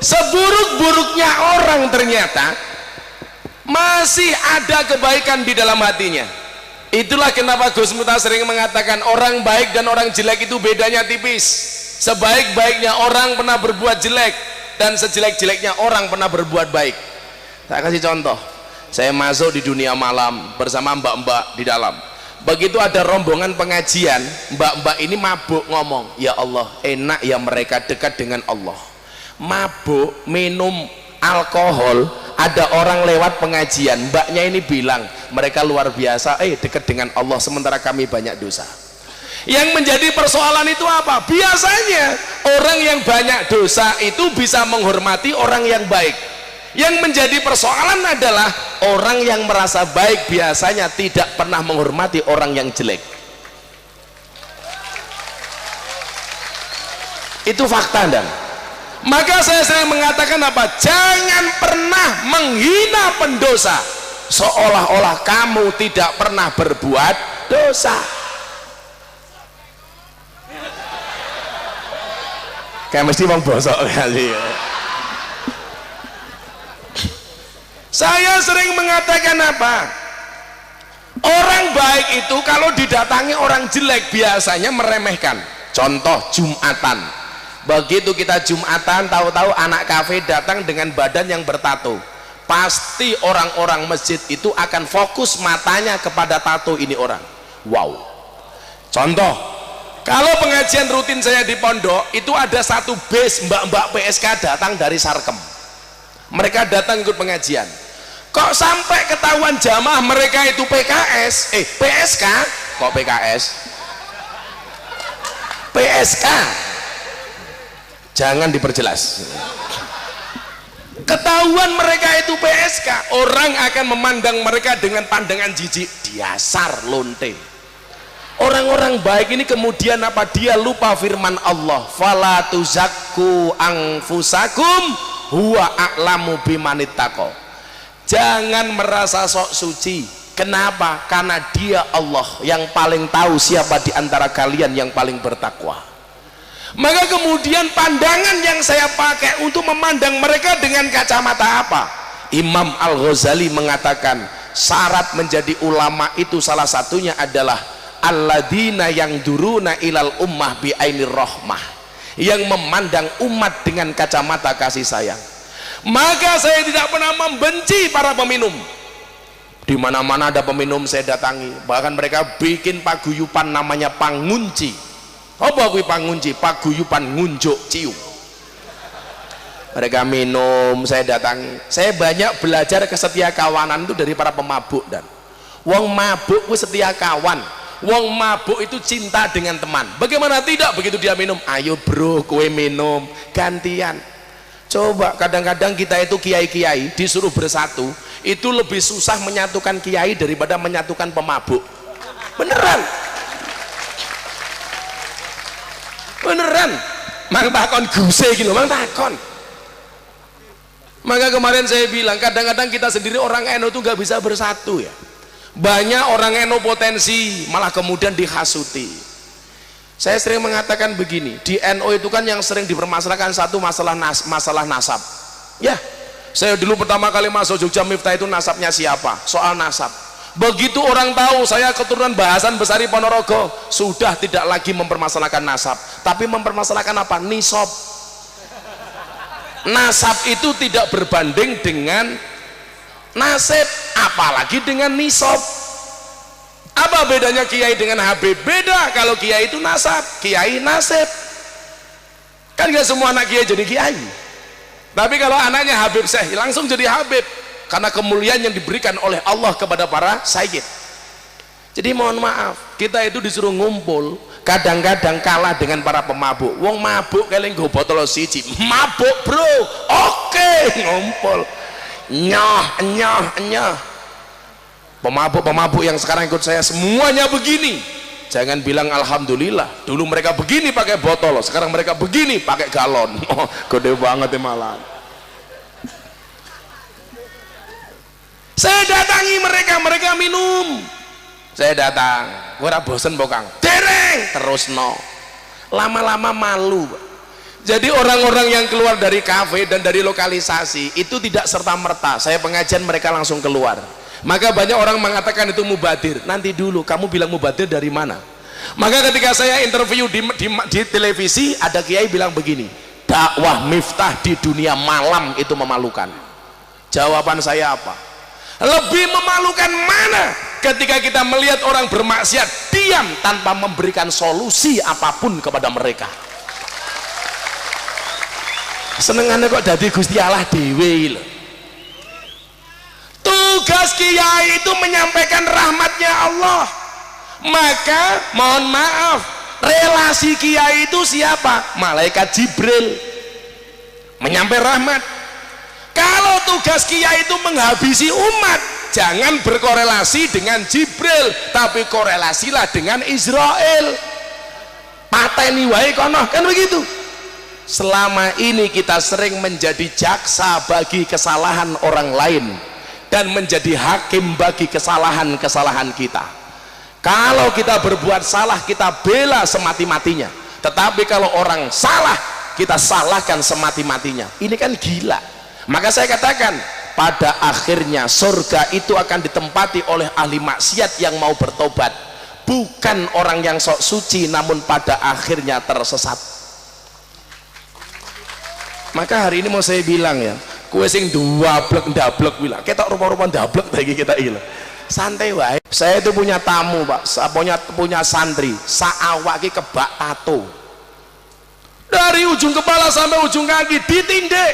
seburuk-buruknya orang ternyata masih ada kebaikan di dalam hatinya. Itulah kenapa Gus Miftah sering mengatakan orang baik dan orang jelek itu bedanya tipis. Sebaik-baiknya orang pernah berbuat jelek dan sejelek-jeleknya orang pernah berbuat baik. Saya kasih contoh, saya masuk di dunia malam bersama mbak-mbak di dalam. Begitu ada rombongan pengajian, mbak-mbak ini mabuk ngomong, ya Allah enak ya mereka dekat dengan Allah. Mabuk minum alkohol, ada orang lewat pengajian, mbaknya ini bilang mereka luar biasa dekat dengan Allah sementara kami banyak dosa. Yang menjadi persoalan itu apa? Biasanya orang yang banyak dosa itu bisa menghormati orang yang baik. Yang menjadi persoalan adalah orang yang merasa baik biasanya tidak pernah menghormati orang yang jelek. Itu fakta, dan maka saya sering mengatakan apa? Jangan pernah menghina pendosa seolah-olah kamu tidak pernah berbuat dosa. Kayak mesti wong bosok kali ya. Saya sering mengatakan apa? Orang baik itu kalau didatangi orang jelek biasanya meremehkan. Contoh Jumatan. Begitu kita Jumatan, tahu-tahu anak kafe datang dengan badan yang bertato. Pasti orang-orang masjid itu akan fokus matanya kepada tato ini orang. Wow. Contoh, kalau pengajian rutin saya di pondok, itu ada satu base mbak-mbak PSK datang dari Sarkem. Mereka datang ikut pengajian. Kok sampai ketahuan jamaah mereka itu PKS, PSK, kok PKS? PSK. Jangan diperjelas. Ketahuan mereka itu PSK, orang akan memandang mereka dengan pandangan jijik, dasar lonte. Orang-orang baik ini kemudian apa? Dia lupa firman Allah, fala tuzakku anfusakum huwa a'lamu bimanittaqo. Jangan merasa sok suci. Kenapa? Karena dia Allah yang paling tahu siapa di antara kalian yang paling bertakwa. Maka kemudian pandangan yang saya pakai untuk memandang mereka dengan kacamata apa? Imam Al-Ghazali mengatakan syarat menjadi ulama itu salah satunya adalah alladzina yang duruna ilal ummah bi ainir rahmah, yang memandang umat dengan kacamata kasih sayang. Maka saya tidak pernah membenci para peminum. Di mana-mana ada peminum saya datangi. Bahkan mereka bikin paguyupan namanya pangunci. Apa kuwi pangunci? Paguyupan ngunjuk cium. Mereka minum, saya datangi. Saya banyak belajar kesetia kawanan itu dari para pemabuk, dan wong mabuk ku setia kawan. Wong mabuk itu cinta dengan teman. Bagaimana tidak begitu dia minum? Ayo bro, kowe minum gantian. Coba kadang-kadang kita itu kiai-kiai disuruh bersatu, itu lebih susah menyatukan kiai daripada menyatukan pemabuk. Beneran. Beneran. Mang takon guse gitu, mang takon. Maka kemarin saya bilang kadang-kadang kita sendiri orang NU itu nggak bisa bersatu ya. Banyak orang NU potensi malah kemudian dihasuti. Saya sering mengatakan begini, di NU itu kan yang sering dipermasalahkan satu masalah nasab. Ya, saya dulu pertama kali masuk Jogja Miftah itu nasabnya siapa? Soal nasab. Begitu orang tahu saya keturunan Bahasan Besari Ponorogo, sudah tidak lagi mempermasalahkan nasab, tapi mempermasalahkan apa? Nisab. Nasab itu tidak berbanding dengan nasib, apalagi dengan nisab. Apa bedanya kiai dengan habib? Beda. Kalau kiai itu nasab, kiai nasib. Kan gak semua anak kiai jadi kiai. Tapi kalau anaknya habib syekh langsung jadi habib, karena kemuliaan yang diberikan oleh Allah kepada para sayyid. Jadi mohon maaf, kita itu disuruh ngumpul, kadang-kadang kalah dengan para pemabuk. Wong mabuk kalian nggo botol siji, mabuk bro, oke, ngumpul nyoh. Pemabuk yang sekarang ikut saya semuanya begini. Jangan bilang alhamdulillah, dulu mereka begini pakai botol, sekarang mereka begini pakai galon. Oh, gede banget ya malah. Saya datangi mereka minum. Saya datang, ora bosen mbok Kang. Dereng terus no. Lama-lama malu. Jadi orang-orang yang keluar dari kafe dan dari lokalisasi itu tidak serta-merta saya pengajian mereka langsung keluar. Maka banyak orang mengatakan itu mubadir. Nanti dulu, kamu bilang mubadir dari mana? Maka ketika saya interview di televisi, ada kiai bilang begini, dakwah Miftah di dunia malam itu memalukan. Jawaban saya apa? Lebih memalukan mana ketika kita melihat orang bermaksiat diam tanpa memberikan solusi apapun kepada mereka. Senengannya kok dadi Gusti Allah dewe lho. Tugas kiai itu menyampaikan rahmatnya Allah. Maka mohon maaf, relasi kiai itu siapa? Malaikat Jibril menyampaikan rahmat. Kalau tugas kiai itu menghabisi umat, jangan berkorelasi dengan Jibril, tapi korelasilah dengan Israel. Pateni wae kono, kan begitu. Selama ini kita sering menjadi jaksa bagi kesalahan orang lain dan menjadi hakim bagi kesalahan-kesalahan kita. Kalau kita berbuat salah, kita bela semati-matinya, tetapi kalau orang salah, kita salahkan semati-matinya. Ini kan gila. Maka saya katakan, pada akhirnya surga itu akan ditempati oleh ahli maksiat yang mau bertobat, bukan orang yang sok suci namun pada akhirnya tersesat. Maka hari ini mau saya bilang ya, kue sing ndablek bilang, kita rupa-rupa ndablek lagi kita ilang. Santai wae. Saya itu punya tamu, Pak. Punya santri, saawak ki kebak tato. Dari ujung kepala sampai ujung kaki ditindik.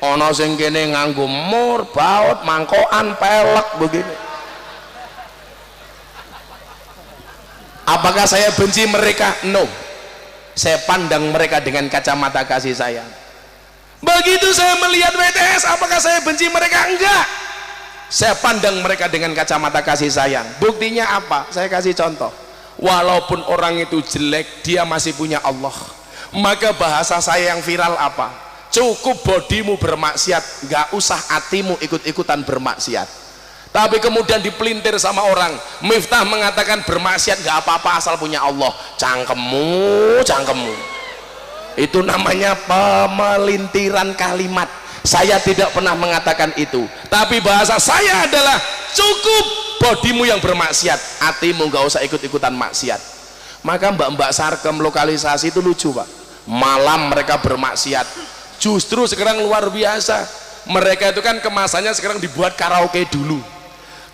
Ono sing kene nganggo mur, baut, mangkokan, pelek begini. Apakah saya benci mereka? No. Saya pandang mereka dengan kacamata kasih sayang. Begitu saya melihat WTS, apakah saya benci mereka? Enggak. Saya pandang mereka dengan kacamata kasih sayang. Buktinya apa? Saya kasih contoh. Walaupun orang itu jelek, dia masih punya Allah. Maka bahasa saya yang viral apa? Cukup bodimu bermaksiat, nggak usah hatimu ikut-ikutan bermaksiat. Tapi kemudian dipelintir sama orang, Miftah mengatakan bermaksiat nggak apa-apa asal punya Allah. Cangkemmu. Itu namanya pemelintiran kalimat. Saya tidak pernah mengatakan itu, tapi bahasa saya adalah cukup bodimu yang bermaksiat, hatimu nggak usah ikut-ikutan maksiat. Maka mbak-mbak sarkem lokalisasi itu lucu, Pak. Malam mereka bermaksiat, justru sekarang luar biasa. Mereka itu kan kemasannya sekarang dibuat karaoke dulu.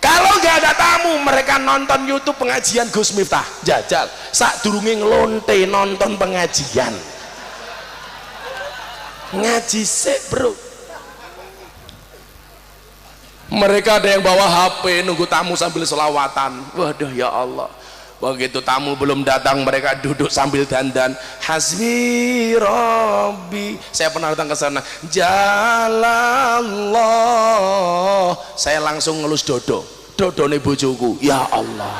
Kalau nggak ada tamu, mereka nonton YouTube pengajian Gus Miftah, jajal sak durunge ngelonte nonton pengajian. Ngaji sik, bro. Mereka ada yang bawa HP nunggu tamu sambil selawatan. Waduh, ya Allah. Begitu tamu belum datang, mereka duduk sambil dandan. Hasbi Rabbi. Saya pernah datang ke sana. Jalallah. Saya langsung ngelus dodo. Dodo nih bojoku. Ya Allah.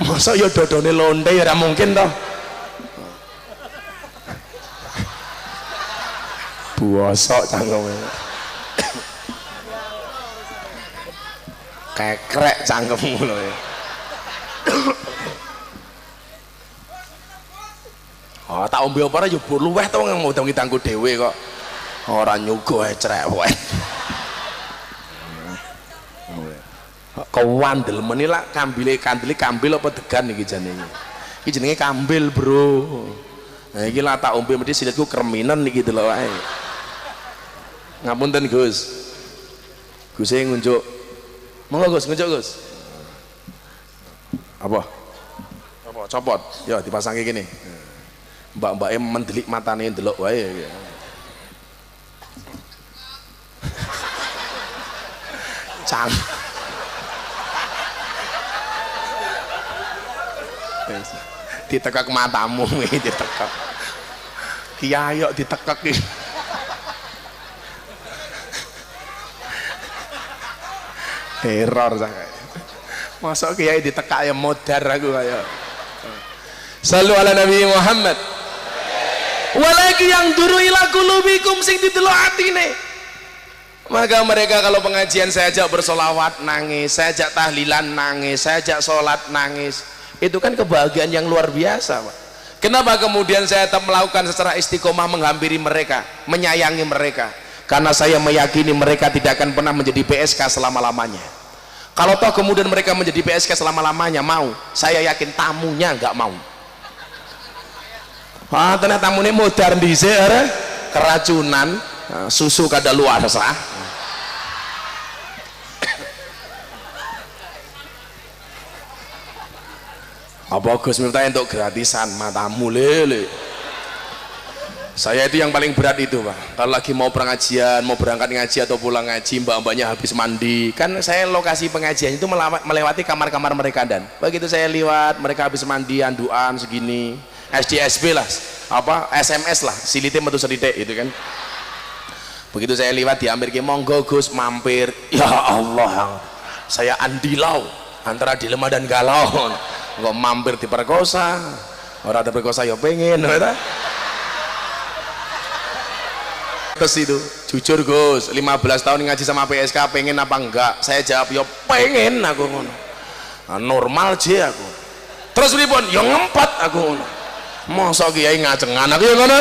Masa ya dodo nih londe ya mungkin toh. Buosok cangkemnya. Kekrek cangkemmu loh ya. Oh, tak ombe apa ora yo luweh to mau tangku dhewe kok. Ora nyugo ae cerewet. Kewandel menila kambile kambil apa degan iki jenenge. Iki jenenge kambil, Bro. Nah iki lah tak ombe mesti siletku kreminen iki delok wae. Ngapunten Gus. Gus e ngunjuk. Monggo Gus, ngunjuk Gus. Apa? Apa copot? Ya dipasang kayak gini. Mbak-mbake mendelik matane ndelok wae ya. Cang. Ditekak matamu iki ditekak. Kiai kok ditekak iki. Teror saya. Masa kiai ditekak ya modar aku kaya. Sallu ala Nabi Muhammad. Walaki yang duru ila qulubikum sing didelok atine. Maka mereka kalau pengajian saya ajak bersolawat nangis, saya ajak tahlilan nangis, saya ajak sholat nangis. Itu kan kebahagiaan yang luar biasa, Pak. Kenapa kemudian saya tetap melakukan secara istiqomah, menghampiri mereka, menyayangi mereka? Karena saya meyakini mereka tidak akan pernah menjadi PSK selama-lamanya. Kalau toh kemudian mereka menjadi PSK selama-lamanya, mau, saya yakin tamunya nggak mau. Ternyata tamunya modern di sini, keracunan, susu kada luar sah. Apa Gus minta untuk gratisan matamu lele. Saya itu yang paling berat itu, Pak. Kalau lagi mau pengajian, mau berangkat ngaji atau pulang ngaji, mbak-mbaknya habis mandi, kan saya lokasi pengajian itu melewati kamar-kamar mereka, dan begitu saya lewat mereka habis mandi, anduan segini, SDSB lah, apa SMS lah, silite metu sedite itu kan. Begitu saya lewat diambil ke monggo Gus mampir, ya Allah, saya andilau antara dilema dan galau. Nggak mampir diperkosa, orang diperkosa ya pengen, terus itu jujur Gus, 15 tahun ngaji sama PSK, pengen apa enggak? Saya jawab ya pengen aku ngono. Normal aja aku. Terus pripun? Ya ngempet aku ngono. Mosok kiai ngacengan aku ya ngono.